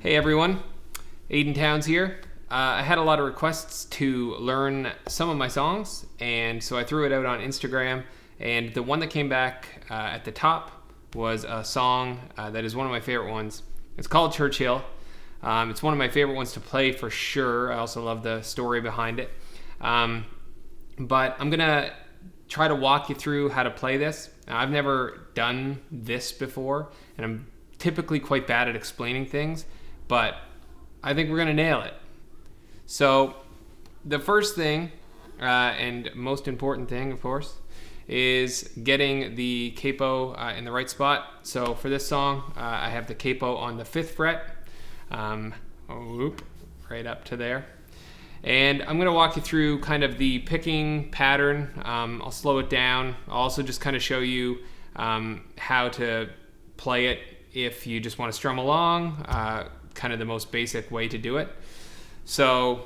Hey everyone, Adyn Townes here. I had a lot of requests to learn some of my songs, and so I threw it out on Instagram, and the one that came back at the top was a song that is one of my favorite ones. It's called Churchill. It's one of my favorite ones to play for sure. I also love the story behind it. But I'm going to try to walk you through how to play this. Now, I've never done this before, and I'm typically quite bad at explaining things, but I think we're going to nail it. So the first thing, and most important thing, of course, is getting the capo in the right spot. So for this song, I have the capo on the 5th fret, right up to there. And I'm going to walk you through kind of the picking pattern. I'll slow it down. I'll also just kind of show you how to play it if you just want to strum along, kind of the most basic way to do it. So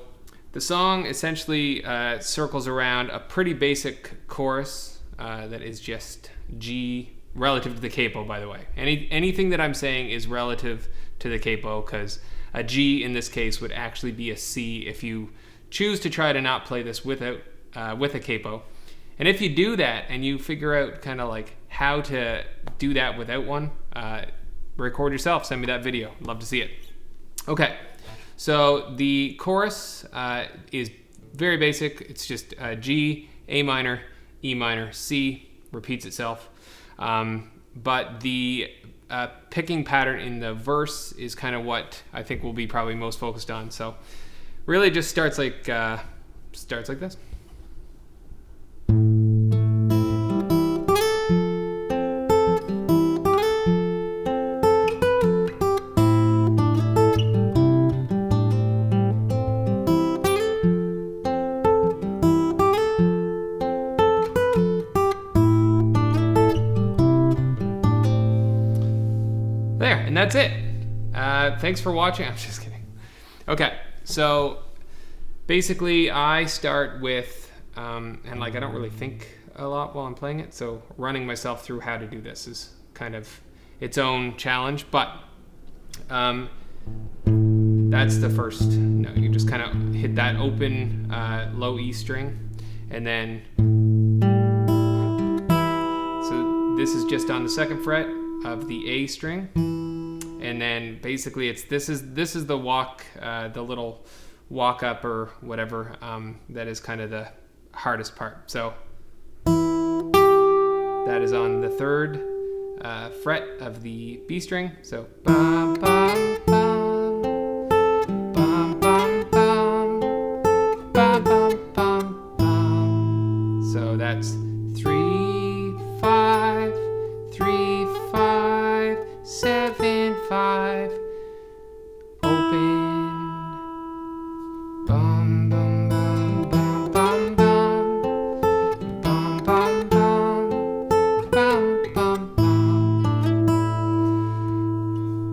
the song essentially circles around a pretty basic chorus that is just G, relative to the capo, by the way. Anything that I'm saying is relative to the capo, because a G in this case would actually be a C if you choose to try to not play this with a capo. And if you do that and you figure out kind of like how to do that without one, record yourself, send me that video. I'd love to see it. Okay, so the chorus is very basic. It's just G, A minor, E minor, C, repeats itself. But the picking pattern in the verse is kind of what I think we'll be probably most focused on. So really just starts like this. There, and that's it. Thanks for watching. I'm just kidding. Okay, so basically I start with, and like I don't really think a lot while I'm playing it, so running myself through how to do this is kind of its own challenge, but that's the first note. You just kind of hit that open low E string, and then, so this is just on the 2nd fret of the A string, and then basically this is the walk, the little walk up or whatever, that is kind of the hardest part. So that is on the 3rd fret of the B string. So bum, bum, bum, bum, bum, bum, bum, bum, bum, bum. So that's 3, 5, 3, 5, 7, 5, open, bum, bum, bum, bum, bum, bum, bum, bum, bum, bum, bum.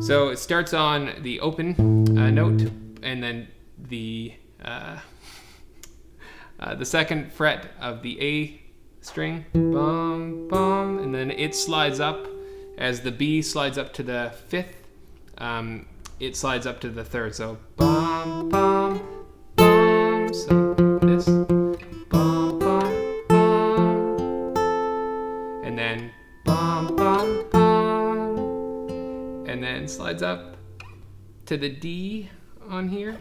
So it starts on the open note, and then the 2nd fret of the A string, bum, bum, and then it slides up as the B slides up to the 5th. It slides up to the 3rd. So bum, bum, bum. So this, bum, bum, bum, and then bum, bum, bum, and then slides up to the D on here.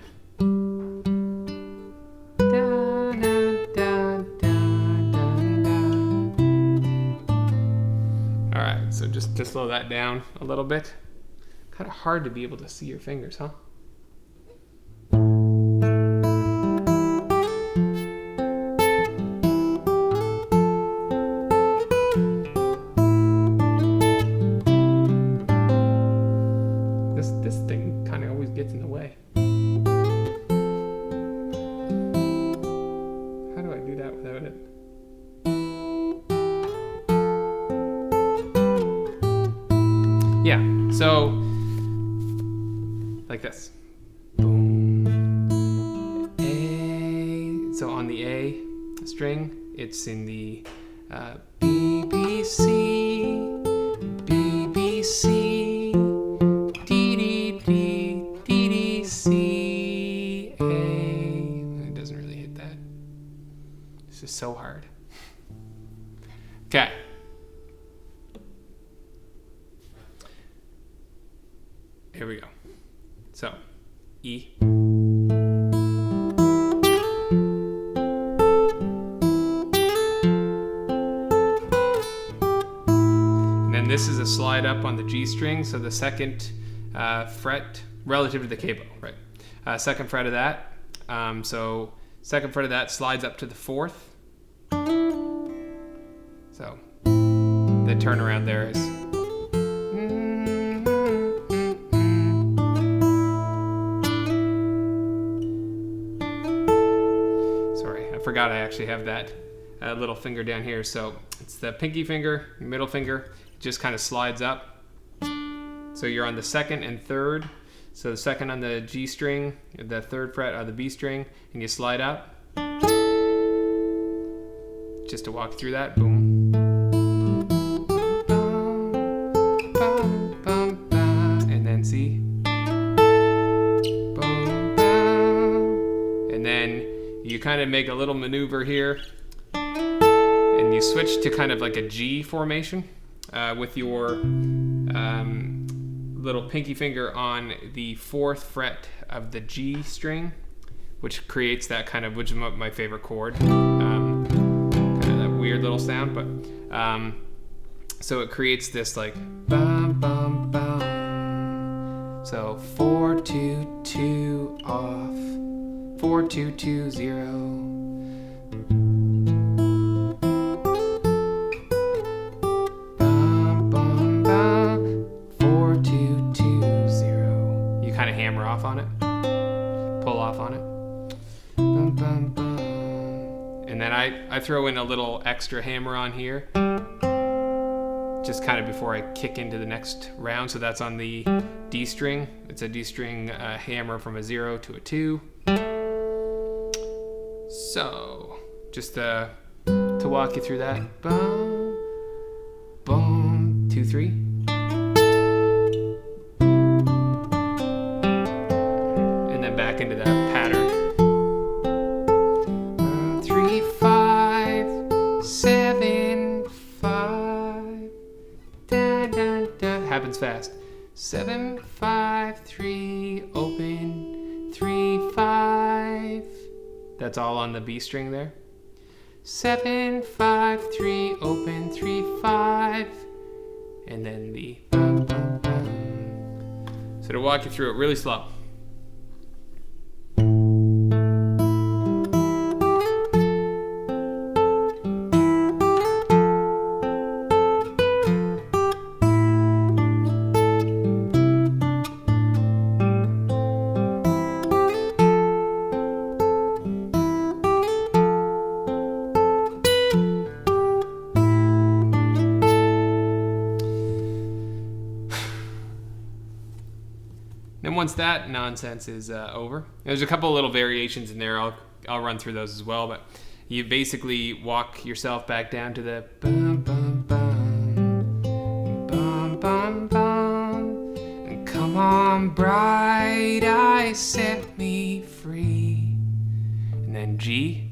Alright, so just to slow that down a little bit. Kind of hard to be able to see your fingers, huh? This thing kind of always gets in the way. How do I do that without it? Yeah, so like this. Boom. A. So on the A string, it's in the B, B, C, B, B, C, D, D, D, D, Here we go. So, E. And then this is a slide up on the G string, so the second fret relative to the capo, right? Second fret of that. So second fret of that slides up to the fourth. So the turnaround there is. Sorry, I forgot I actually have that little finger down here. So it's the pinky finger, middle finger, just kind of slides up. So you're on the second and third. So the second on the G string, the third fret on the B string, and you slide up. Just to walk through that, boom. And then C. And then you kind of make a little maneuver here, and you switch to kind of like a G formation with your little pinky finger on the fourth fret of the G string, which creates that kind of, which is my favorite chord, kind of that weird little sound, but so it creates this like bum bum bum. So 4 2 2 off, 4 2 2 0. Hammer off on it, pull off on it, bum, bum, bum. And then I throw in a little extra hammer on here, just kind of before I kick into the next round. So that's on the D string. It's a D string hammer from a 0 to a 2. So just to walk you through that, boom, boom, 2 3. Back into that pattern. 3 5 7 5. Da, da, da. Happens fast. 7 5 3 open. 3 5. That's all on the B string there. 7 5 3 open. 3 5. And then the bum, bum, bum. So to walk you through it really slow. And once that nonsense is over, there's a couple little variations in there. I'll run through those as well. But you basically walk yourself back down to the bum bum bum bum bum bum. And come on, bright eyes, set me free. And then G.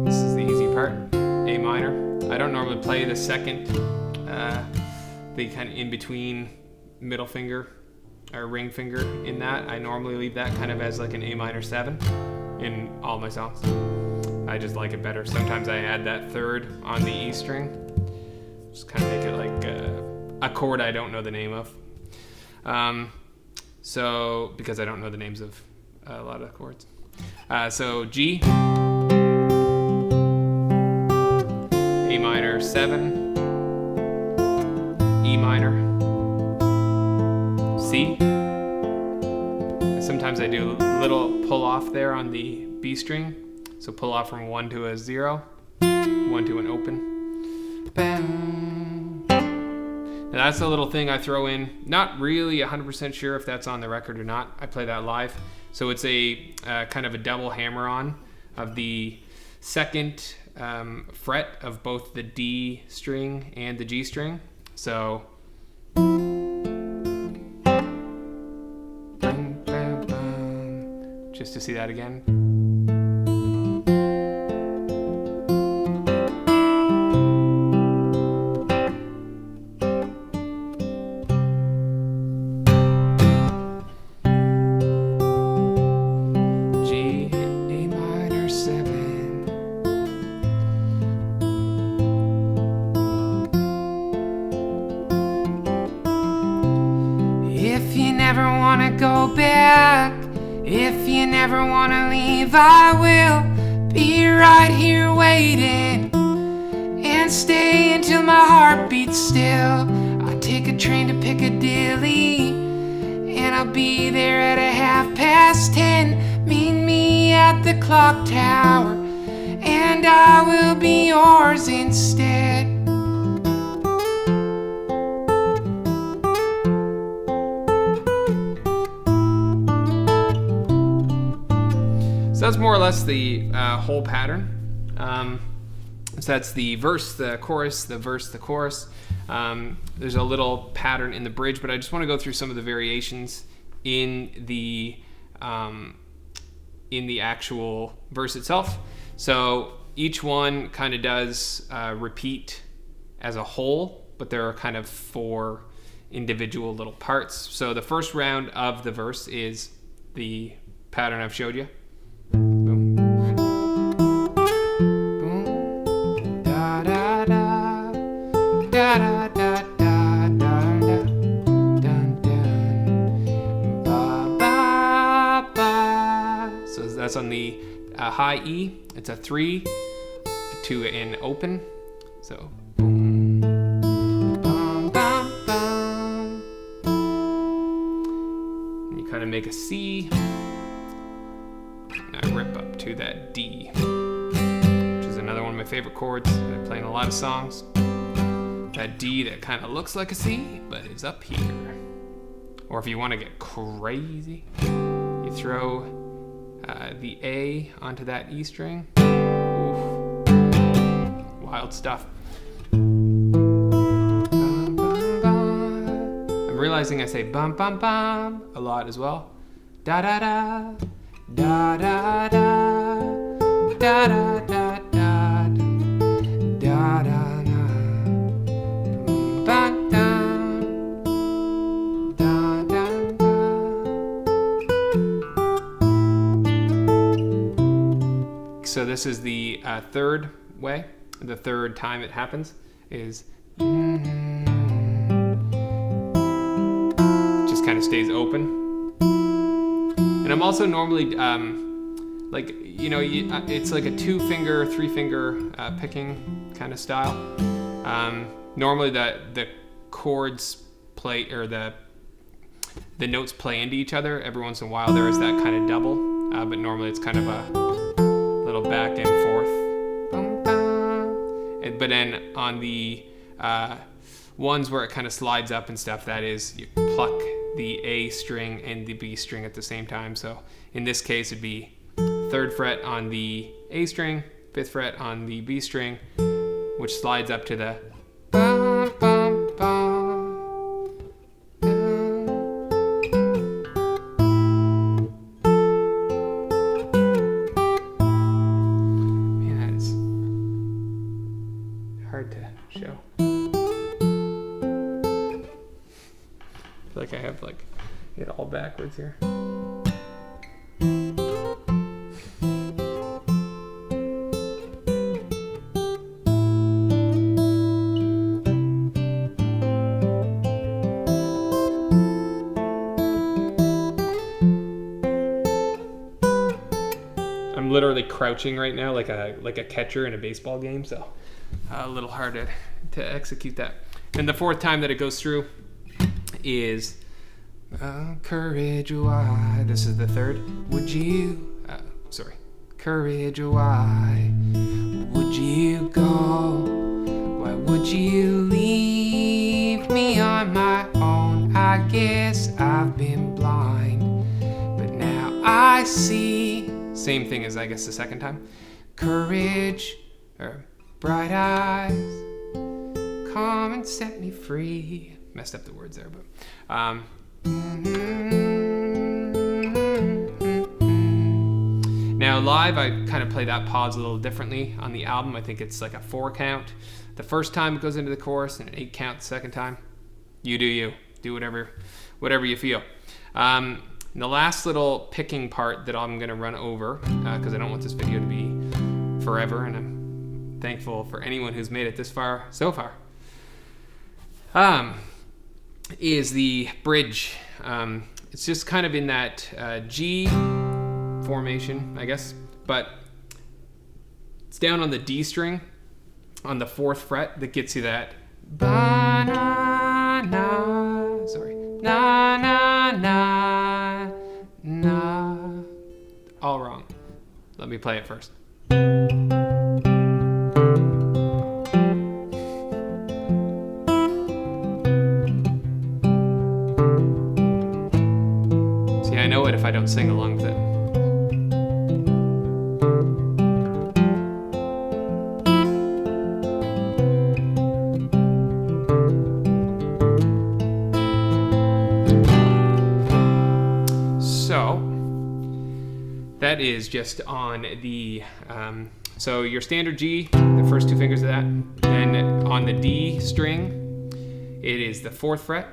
This is the easy part. A minor. I don't normally play the second, the kind of in between middle finger or ring finger in that. I normally leave that kind of as like an A minor 7 in all my songs. I just like it better. Sometimes I add that third on the E string, just kind of make it like a chord I don't know the name of. So because I don't know the names of a lot of chords. So G, A minor 7, E minor, C. Sometimes I do a little pull off there on the B string. So pull off from 1 to a 0, 1 to an open. Bam. And that's a little thing I throw in. Not really 100% sure if that's on the record or not. I play that live. So it's a kind of a double hammer on of the second fret of both the D string and the G string. So just to see that again. never wanna go back, if you never wanna leave, I will be right here waiting and stay until my heart beats still. I'll take a train to Piccadilly and I'll be there at 10:30. Meet me at the clock tower and I will be yours instead. So that's more or less the whole pattern. So that's the verse, the chorus, the verse, the chorus. There's a little pattern in the bridge, but I just want to go through some of the variations in the actual verse itself. So each one kind of does repeat as a whole, but there are kind of 4 individual little parts. So the first round of the verse is the pattern I've showed you. Boom. Boom. Da da da. Da da da da da da. Dun dun. Ba ba ba. So that's on the high E. It's a 3 to an open. So boom. Bum, bum, bum. And you kind of make a C. I rip up to that D, which is another one of my favorite chords that I play in a lot of songs. That D that kind of looks like a C, but is up here. Or if you want to get crazy, you throw the A onto that E string. Oof. Wild stuff. Bum, bum, bum. I'm realizing I say bum bum bum a lot as well. Da da da. Da da da, da da da da, da da da, ba da, da da da. So this is the third way. The third time it happens is just kind of stays open. And I'm also normally, it's like a 2-finger, 3-finger picking kind of style. Normally the chords play, or the notes play into each other. Every once in a while there is that kind of double, but normally it's kind of a little back and forth. But then on the ones where it kind of slides up and stuff, that is, you pluck the A string and the B string at the same time. So in this case it'd be 3rd fret on the A string, 5th fret on the B string, which slides up to the bum, bum, bum, man, that is hard to show. Like I have it all backwards here. I'm literally crouching right now like a catcher in a baseball game, so a little hard to execute that. And the 4th time that it goes through is courage, why? This is the 3rd. Would you? Courage, why would you go? Why would you leave me on my own? I guess I've been blind, but now I see. Same thing as I guess the 2nd time. Courage, or bright eyes, come and set me free. Messed up the words there, but now live I kind of play that pause a little differently on the album. I think it's like a 4 count the first time it goes into the chorus, and an 8 count the second time. You do whatever you feel. The last little picking part that I'm gonna run over, because I don't want this video to be forever, and I'm thankful for anyone who's made it this far so far, is the bridge. it's just kind of in that G formation, I guess, but it's down on the D string on the 4th fret that gets you that ba na na, sorry, na na na na, all wrong. Let me play it first. See, I know it if I don't sing along with it. That is just on the, so your standard G, the first 2 fingers of that, then on the D string, it is the 4th fret,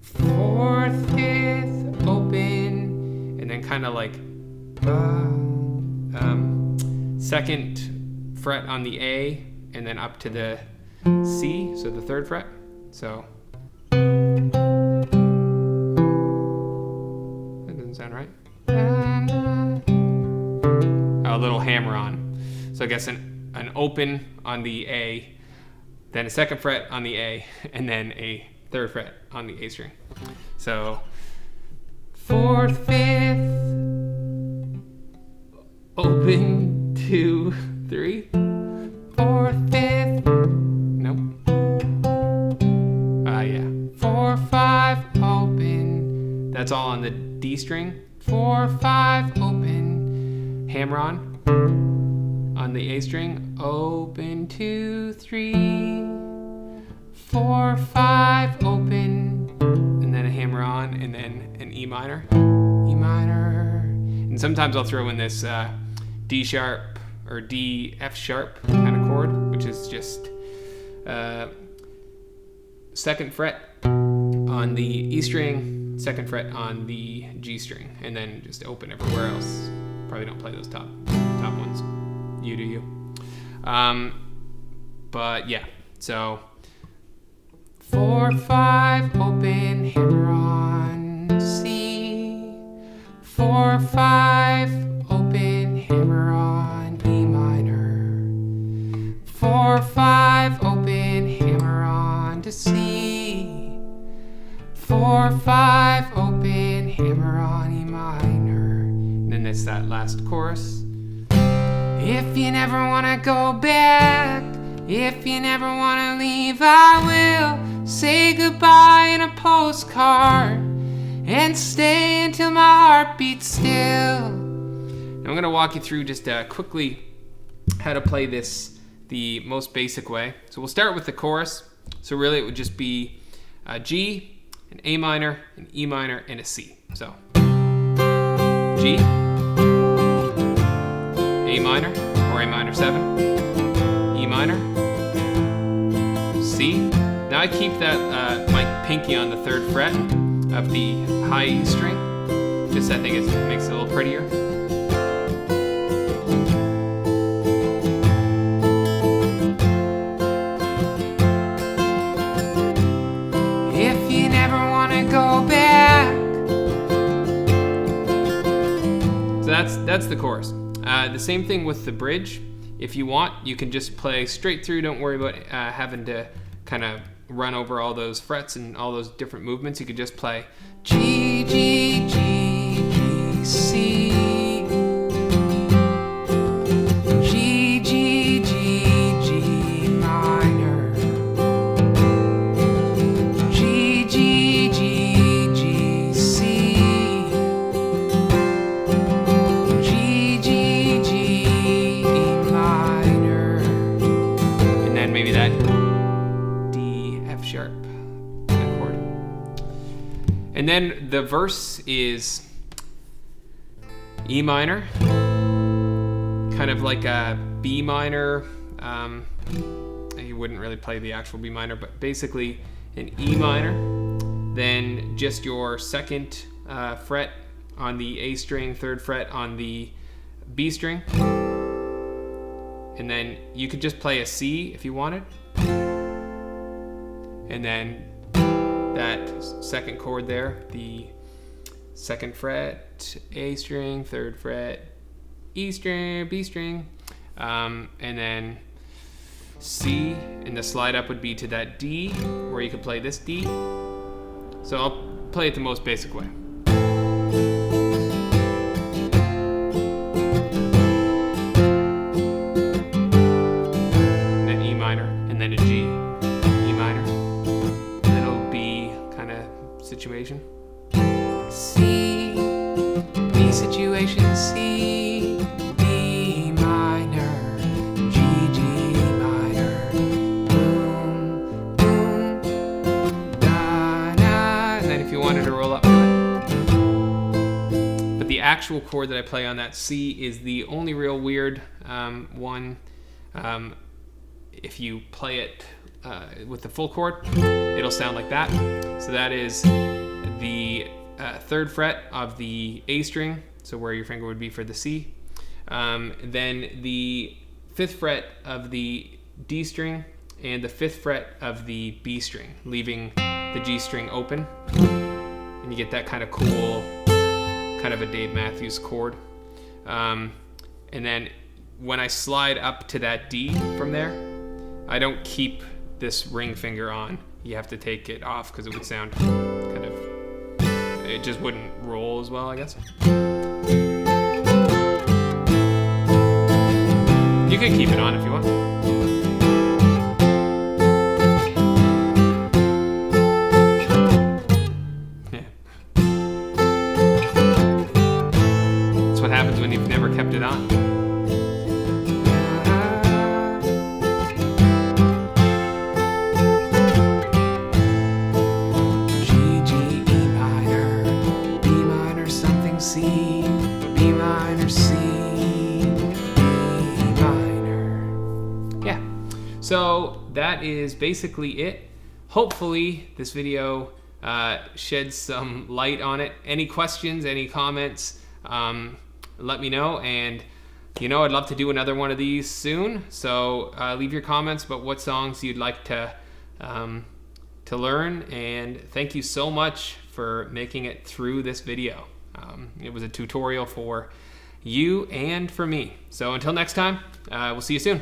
4th, 5th, open, and then kind of like, 2nd fret on the A, and then up to the C, so the 3rd fret, so. That doesn't sound right. A little hammer on. So I guess an open on the A, then a 2nd fret on the A, and then a 3rd fret on the A string. So 4th, 5th, open, 2, 3, 4th, 5th, nope. Yeah. 4, 5, open. That's all on the D string. 4, 5, open, hammer on the A string, open, 2, 3, 4, 5, open, and then a hammer on, and then an E minor, and sometimes I'll throw in this D sharp or D F sharp kind of chord, which is just 2nd fret on the E string, 2nd fret on the G string, and then just open everywhere else. Probably don't play those top ones. You do you. But yeah, so 4, 5, open, hammer on C. 4, 5, open, hammer on E minor. 4, 5, open, hammer on to C. 4, 5, open, hammer on E minor. And then it's that last chorus. If you never wanna go back, if you never wanna leave, I will say goodbye in a postcard and stay until my heart beats still. I'm gonna walk you through just quickly how to play this the most basic way. So we'll start with the chorus. So really it would just be a G, an A minor, an E minor, and a C. So G, A minor, or A minor 7, E minor, C. Now I keep that my pinky on the 3rd fret of the high E string, just I think it makes it a little prettier. If you never want to go back. So that's the chorus. The same thing with the bridge. If you want, you can just play straight through. Don't worry about having to kind of run over all those frets and all those different movements. You could just play G, G, G, G, C. G, G, G, G minor. G, G, G, G, C. G, G, G, E minor. And then maybe that D, F sharp chord. And then the verse is E minor, kind of like a B minor. You wouldn't really play the actual B minor, but basically an E minor, then just your 2nd fret on the A string, 3rd fret on the B string, and then you could just play a C if you wanted, and then that 2nd chord there, the 2nd fret, A string, 3rd fret, E string, B string, and then C, and the slide up would be to that D, where you could play this D. So I'll play it the most basic way. And then E minor, and then a G, E minor, little B kind of situation. C, B situation, C, D minor, G, G minor, boom, boom, da, da, and then if you wanted to roll up to it. But the actual chord that I play on that C is the only real weird one. If you play it with the full chord, it'll sound like that. So that is the 3rd fret of the A string, so where your finger would be for the C. Then the 5th fret of the D string and the 5th fret of the B string, leaving the G string open. And you get that kind of cool, kind of a Dave Matthews chord. And then when I slide up to that D from there, I don't keep this ring finger on. You have to take it off because it would sound kind of, it just wouldn't roll as well, I guess. You can keep it on if you want. Yeah. That's what happens when you've never kept it on. C, B minor, C, B minor. Yeah, so that is basically it. Hopefully this video sheds some light on it. Any questions, any comments, let me know. And I'd love to do another one of these soon. So leave your comments about what songs you'd like to learn. And thank you so much for making it through this video. It was a tutorial for you and for me. So until next time, we'll see you soon.